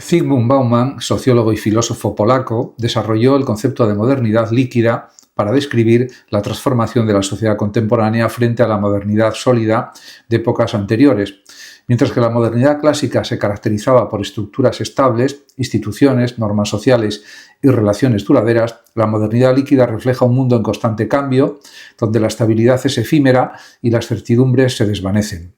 Zygmunt Bauman, sociólogo y filósofo polaco, desarrolló el concepto de modernidad líquida para describir la transformación de la sociedad contemporánea frente a la modernidad sólida de épocas anteriores. Mientras que la modernidad clásica se caracterizaba por estructuras estables, instituciones, normas sociales y relaciones duraderas, la modernidad líquida refleja un mundo en constante cambio, donde la estabilidad es efímera y las certidumbres se desvanecen.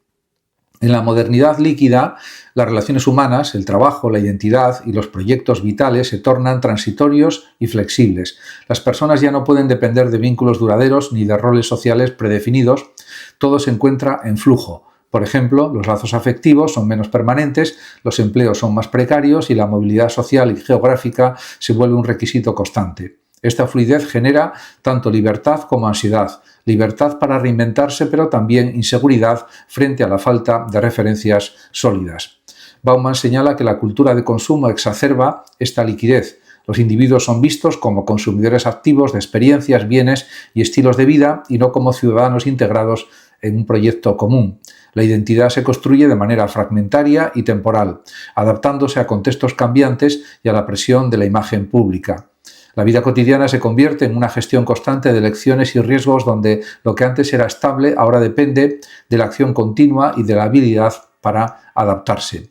En la modernidad líquida, las relaciones humanas, el trabajo, la identidad y los proyectos vitales se tornan transitorios y flexibles. Las personas ya no pueden depender de vínculos duraderos ni de roles sociales predefinidos. Todo se encuentra en flujo. Por ejemplo, los lazos afectivos son menos permanentes, los empleos son más precarios y la movilidad social y geográfica se vuelve un requisito constante. Esta fluidez genera tanto libertad como ansiedad. Libertad para reinventarse, pero también inseguridad frente a la falta de referencias sólidas. Bauman señala que la cultura de consumo exacerba esta liquidez. Los individuos son vistos como consumidores activos de experiencias, bienes y estilos de vida y no como ciudadanos integrados en un proyecto común. La identidad se construye de manera fragmentaria y temporal, adaptándose a contextos cambiantes y a la presión de la imagen pública. La vida cotidiana se convierte en una gestión constante de elecciones y riesgos donde lo que antes era estable ahora depende de la acción continua y de la habilidad para adaptarse.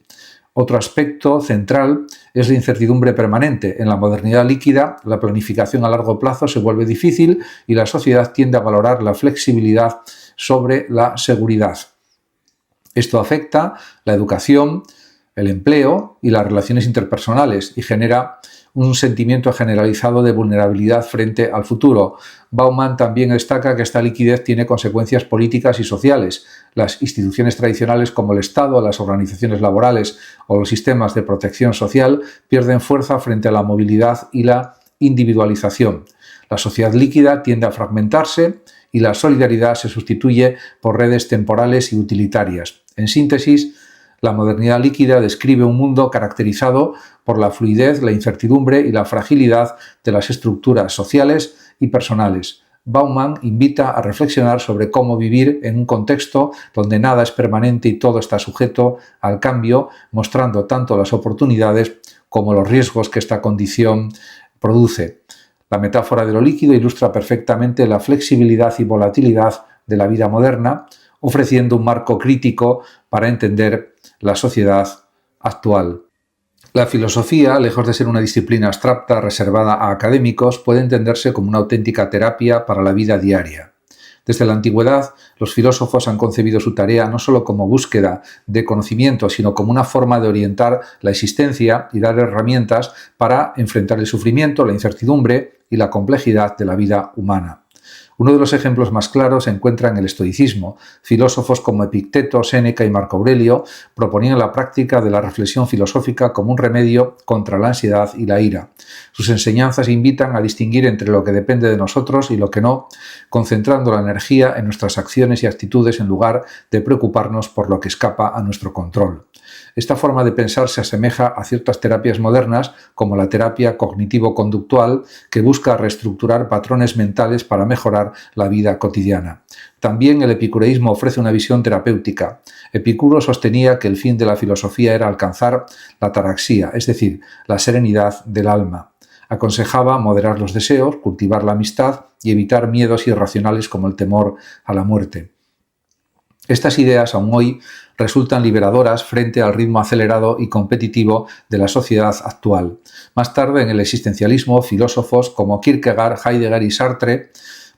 Otro aspecto central es la incertidumbre permanente. En la modernidad líquida, la planificación a largo plazo se vuelve difícil y la sociedad tiende a valorar la flexibilidad sobre la seguridad. Esto afecta la educación, el empleo y las relaciones interpersonales y genera un sentimiento generalizado de vulnerabilidad frente al futuro. Bauman también destaca que esta liquidez tiene consecuencias políticas y sociales. Las instituciones tradicionales como el Estado, las organizaciones laborales o los sistemas de protección social pierden fuerza frente a la movilidad y la individualización. La sociedad líquida tiende a fragmentarse y la solidaridad se sustituye por redes temporales y utilitarias. En síntesis, la modernidad líquida describe un mundo caracterizado por la fluidez, la incertidumbre y la fragilidad de las estructuras sociales y personales. Bauman invita a reflexionar sobre cómo vivir en un contexto donde nada es permanente y todo está sujeto al cambio, mostrando tanto las oportunidades como los riesgos que esta condición produce. La metáfora de lo líquido ilustra perfectamente la flexibilidad y volatilidad de la vida moderna, ofreciendo un marco crítico para entender la sociedad actual. La filosofía, lejos de ser una disciplina abstracta reservada a académicos, puede entenderse como una auténtica terapia para la vida diaria. Desde la antigüedad, los filósofos han concebido su tarea no solo como búsqueda de conocimiento, sino como una forma de orientar la existencia y dar herramientas para enfrentar el sufrimiento, la incertidumbre y la complejidad de la vida humana. Uno de los ejemplos más claros se encuentra en el estoicismo. Filósofos como Epicteto, Séneca y Marco Aurelio proponían la práctica de la reflexión filosófica como un remedio contra la ansiedad y la ira. Sus enseñanzas invitan a distinguir entre lo que depende de nosotros y lo que no, concentrando la energía en nuestras acciones y actitudes en lugar de preocuparnos por lo que escapa a nuestro control. Esta forma de pensar se asemeja a ciertas terapias modernas, como la terapia cognitivo-conductual, que busca reestructurar patrones mentales para mejorar la vida cotidiana. También el epicureísmo ofrece una visión terapéutica. Epicuro sostenía que el fin de la filosofía era alcanzar la ataraxia, es decir, la serenidad del alma. Aconsejaba moderar los deseos, cultivar la amistad y evitar miedos irracionales como el temor a la muerte. Estas ideas aún hoy resultan liberadoras frente al ritmo acelerado y competitivo de la sociedad actual. Más tarde, en el existencialismo, filósofos como Kierkegaard, Heidegger y Sartre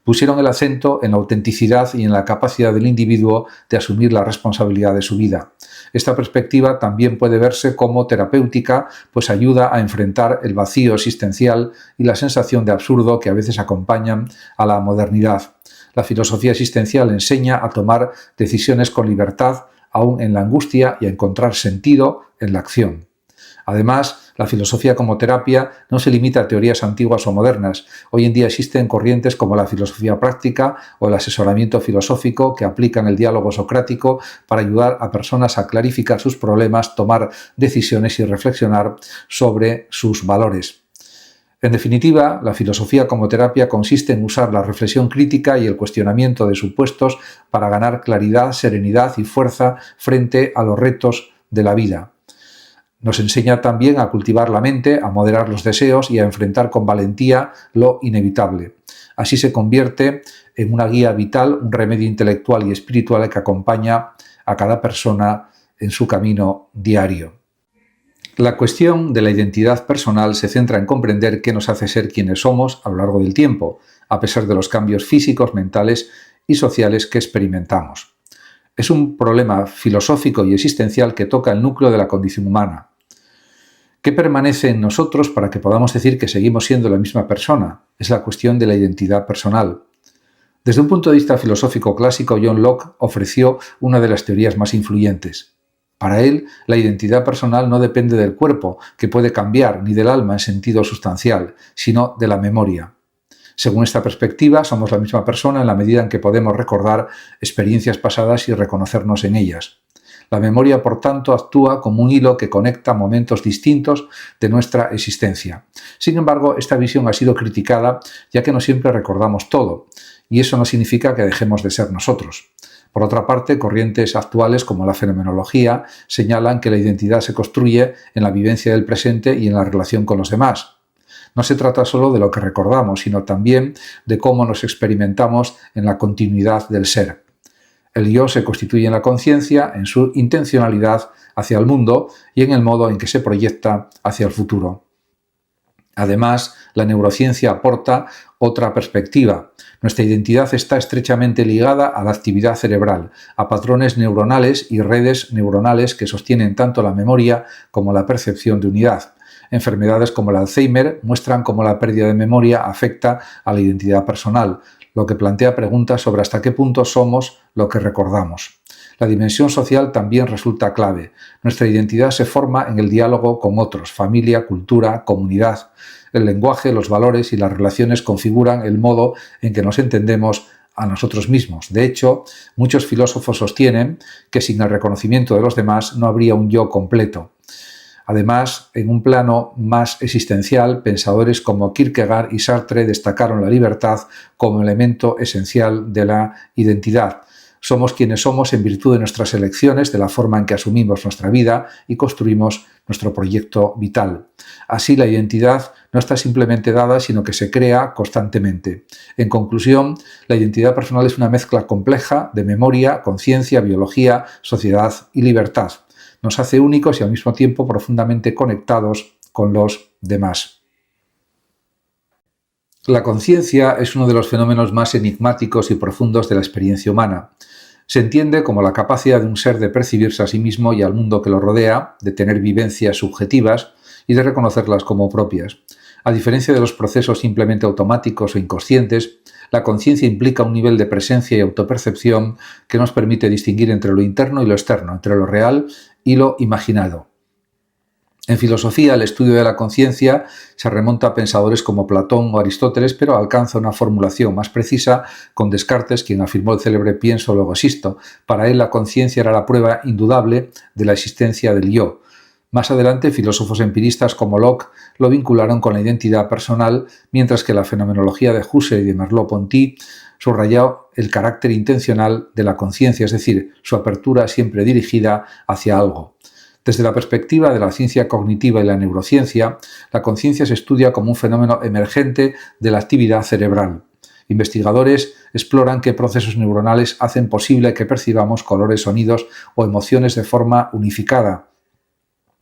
pusieron el acento en la autenticidad y en la capacidad del individuo de asumir la responsabilidad de su vida. Esta perspectiva también puede verse como terapéutica, pues ayuda a enfrentar el vacío existencial y la sensación de absurdo que a veces acompañan a la modernidad. La filosofía existencial enseña a tomar decisiones con libertad, aún en la angustia, y a encontrar sentido en la acción. Además, la filosofía como terapia no se limita a teorías antiguas o modernas. Hoy en día existen corrientes como la filosofía práctica o el asesoramiento filosófico que aplican el diálogo socrático para ayudar a personas a clarificar sus problemas, tomar decisiones y reflexionar sobre sus valores. En definitiva, la filosofía como terapia consiste en usar la reflexión crítica y el cuestionamiento de supuestos para ganar claridad, serenidad y fuerza frente a los retos de la vida. Nos enseña también a cultivar la mente, a moderar los deseos y a enfrentar con valentía lo inevitable. Así se convierte en una guía vital, un remedio intelectual y espiritual que acompaña a cada persona en su camino diario. La cuestión de la identidad personal se centra en comprender qué nos hace ser quienes somos a lo largo del tiempo, a pesar de los cambios físicos, mentales y sociales que experimentamos. Es un problema filosófico y existencial que toca el núcleo de la condición humana. ¿Qué permanece en nosotros para que podamos decir que seguimos siendo la misma persona? Es la cuestión de la identidad personal. Desde un punto de vista filosófico clásico, John Locke ofreció una de las teorías más influyentes. Para él, la identidad personal no depende del cuerpo, que puede cambiar, ni del alma en sentido sustancial, sino de la memoria. Según esta perspectiva, somos la misma persona en la medida en que podemos recordar experiencias pasadas y reconocernos en ellas. La memoria, por tanto, actúa como un hilo que conecta momentos distintos de nuestra existencia. Sin embargo, esta visión ha sido criticada, ya que no siempre recordamos todo, y eso no significa que dejemos de ser nosotros. Por otra parte, corrientes actuales como la fenomenología señalan que la identidad se construye en la vivencia del presente y en la relación con los demás. No se trata solo de lo que recordamos, sino también de cómo nos experimentamos en la continuidad del ser. El yo se constituye en la conciencia, en su intencionalidad hacia el mundo y en el modo en que se proyecta hacia el futuro. Además, la neurociencia aporta otra perspectiva. Nuestra identidad está estrechamente ligada a la actividad cerebral, a patrones neuronales y redes neuronales que sostienen tanto la memoria como la percepción de unidad. Enfermedades como el Alzheimer muestran cómo la pérdida de memoria afecta a la identidad personal, lo que plantea preguntas sobre hasta qué punto somos lo que recordamos. La dimensión social también resulta clave. Nuestra identidad se forma en el diálogo con otros, familia, cultura, comunidad. El lenguaje, los valores y las relaciones configuran el modo en que nos entendemos a nosotros mismos. De hecho, muchos filósofos sostienen que sin el reconocimiento de los demás no habría un yo completo. Además, en un plano más existencial, pensadores como Kierkegaard y Sartre destacaron la libertad como elemento esencial de la identidad. Somos quienes somos en virtud de nuestras elecciones, de la forma en que asumimos nuestra vida y construimos nuestro proyecto vital. Así, la identidad no está simplemente dada, sino que se crea constantemente. En conclusión, la identidad personal es una mezcla compleja de memoria, conciencia, biología, sociedad y libertad. Nos hace únicos y al mismo tiempo profundamente conectados con los demás. La conciencia es uno de los fenómenos más enigmáticos y profundos de la experiencia humana. Se entiende como la capacidad de un ser de percibirse a sí mismo y al mundo que lo rodea, de tener vivencias subjetivas y de reconocerlas como propias. A diferencia de los procesos simplemente automáticos o inconscientes, la conciencia implica un nivel de presencia y autopercepción que nos permite distinguir entre lo interno y lo externo, entre lo real y lo imaginado. En filosofía, el estudio de la conciencia se remonta a pensadores como Platón o Aristóteles, pero alcanza una formulación más precisa con Descartes, quien afirmó el célebre pienso luego existo. Para él, la conciencia era la prueba indudable de la existencia del yo. Más adelante, filósofos empiristas como Locke lo vincularon con la identidad personal, mientras que la fenomenología de Husserl y de Merleau-Ponty subrayó el carácter intencional de la conciencia, es decir, su apertura siempre dirigida hacia algo. Desde la perspectiva de la ciencia cognitiva y la neurociencia, la conciencia se estudia como un fenómeno emergente de la actividad cerebral. Investigadores exploran qué procesos neuronales hacen posible que percibamos colores, sonidos o emociones de forma unificada.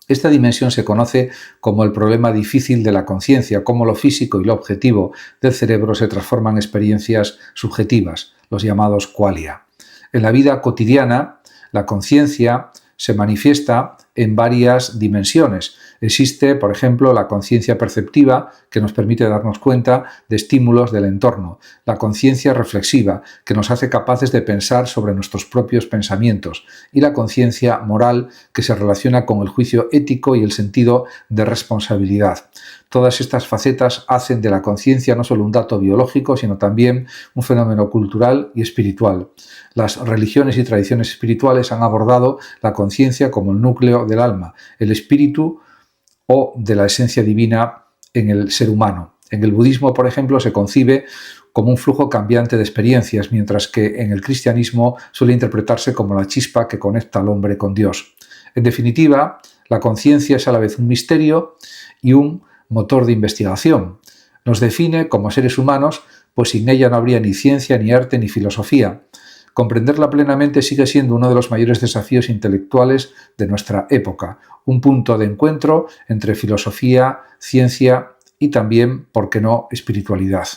Esta dimensión se conoce como el problema difícil de la conciencia, cómo lo físico y lo objetivo del cerebro se transforman en experiencias subjetivas, los llamados qualia. En la vida cotidiana, la conciencia se manifiesta en varias dimensiones. Existe, por ejemplo, la conciencia perceptiva, que nos permite darnos cuenta de estímulos del entorno, la conciencia reflexiva, que nos hace capaces de pensar sobre nuestros propios pensamientos, y la conciencia moral, que se relaciona con el juicio ético y el sentido de responsabilidad. Todas estas facetas hacen de la conciencia no solo un dato biológico, sino también un fenómeno cultural y espiritual. Las religiones y tradiciones espirituales han abordado la conciencia como el núcleo del alma, el espíritu o de la esencia divina en el ser humano. En el budismo, por ejemplo, se concibe como un flujo cambiante de experiencias, mientras que en el cristianismo suele interpretarse como la chispa que conecta al hombre con Dios. En definitiva, La conciencia es a la vez un misterio y un motor de investigación. Nos define como seres humanos, pues sin ella no habría ni ciencia, ni arte, ni filosofía. Comprenderla plenamente sigue siendo uno de los mayores desafíos intelectuales de nuestra época, un punto de encuentro entre filosofía, ciencia y también, ¿por qué no?, espiritualidad.